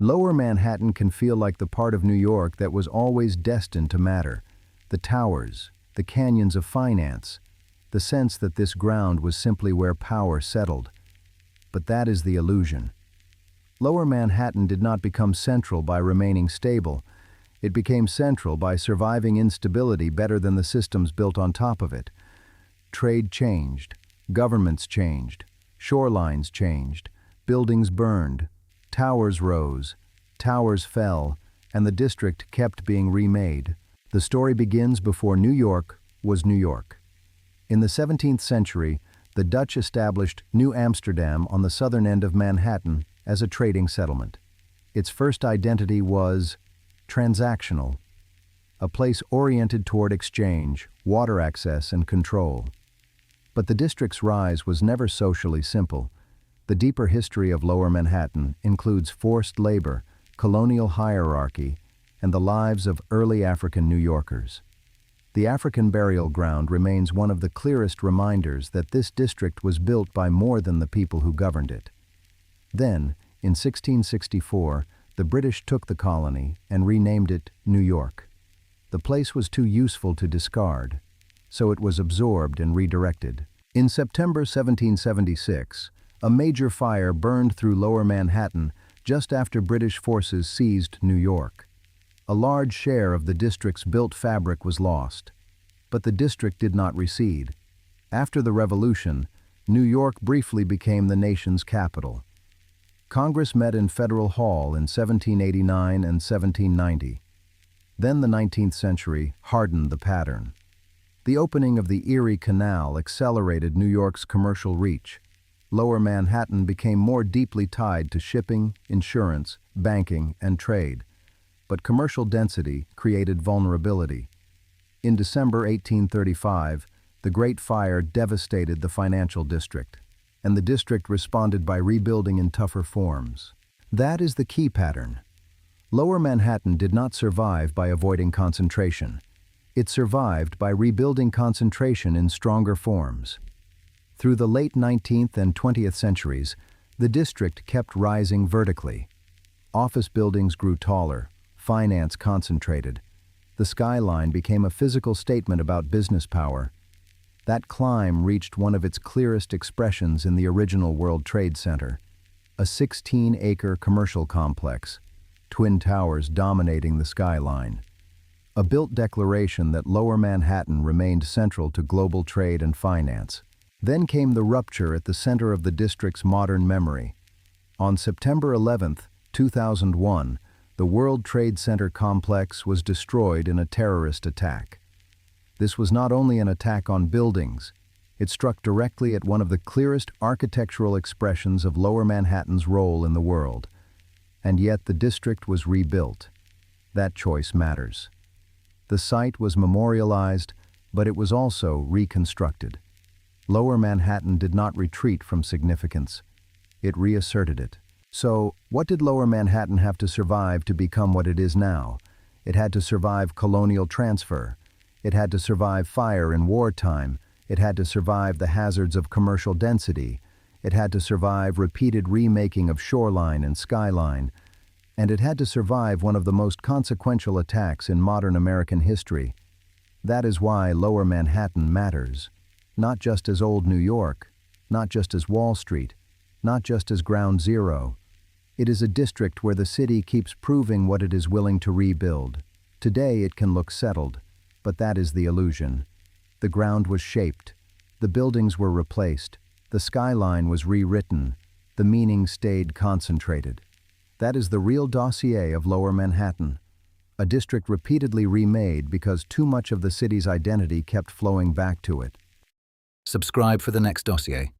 Lower Manhattan can feel like the part of New York that was always destined to matter. The towers, the canyons of finance, the sense that this ground was simply where power settled. But that is the illusion. Lower Manhattan did not become central by remaining stable. It became central by surviving instability better than the systems built on top of it. Trade changed, governments changed, shorelines changed, buildings burned, towers rose, towers fell, and the district kept being remade. The story begins before New York was New York. In the 17th century, the Dutch established New Amsterdam on the southern end of Manhattan as a trading settlement. Its first identity was transactional, a place oriented toward exchange, water access, and control. But the district's rise was never socially simple. The deeper history of Lower Manhattan includes forced labor, colonial hierarchy, and the lives of early African New Yorkers. The African burial ground remains one of the clearest reminders that this district was built by more than the people who governed it. Then, in 1664, the British took the colony and renamed it New York. The place was too useful to discard, so it was absorbed and redirected. In September 1776, a major fire burned through Lower Manhattan just after British forces seized New York. A large share of the district's built fabric was lost, but the district did not recede. After the Revolution, New York briefly became the nation's capital. Congress met in Federal Hall in 1789 and 1790. Then the 19th century hardened the pattern. The opening of the Erie Canal accelerated New York's commercial reach. Lower Manhattan became more deeply tied to shipping, insurance, banking, and trade. But commercial density created vulnerability. In December 1835, the Great Fire devastated the financial district, and the district responded by rebuilding in tougher forms. That is the key pattern. Lower Manhattan did not survive by avoiding concentration. It survived by rebuilding concentration in stronger forms. Through the late 19th and 20th centuries, the district kept rising vertically. Office buildings grew taller, finance concentrated. The skyline became a physical statement about business power. That climb reached one of its clearest expressions in the original World Trade Center, a 16-acre commercial complex, twin towers dominating the skyline. A built declaration that Lower Manhattan remained central to global trade and finance. Then came the rupture at the center of the district's modern memory. On September 11, 2001, the World Trade Center complex was destroyed in a terrorist attack. This was not only an attack on buildings, it struck directly at one of the clearest architectural expressions of Lower Manhattan's role in the world. And yet the district was rebuilt. That choice matters. The site was memorialized, but it was also reconstructed. Lower Manhattan did not retreat from significance. It reasserted it. So, what did Lower Manhattan have to survive to become what it is now? It had to survive colonial transfer. It had to survive fire in wartime. It had to survive the hazards of commercial density. It had to survive repeated remaking of shoreline and skyline. And it had to survive one of the most consequential attacks in modern American history. That is why Lower Manhattan matters. Not just as Old New York, not just as Wall Street, not just as Ground Zero. It is a district where the city keeps proving what it is willing to rebuild. Today it can look settled, but that is the illusion. The ground was shaped, the buildings were replaced, the skyline was rewritten, the meaning stayed concentrated. That is the real dossier of Lower Manhattan. A district repeatedly remade because too much of the city's identity kept flowing back to it. Subscribe for the next dossier.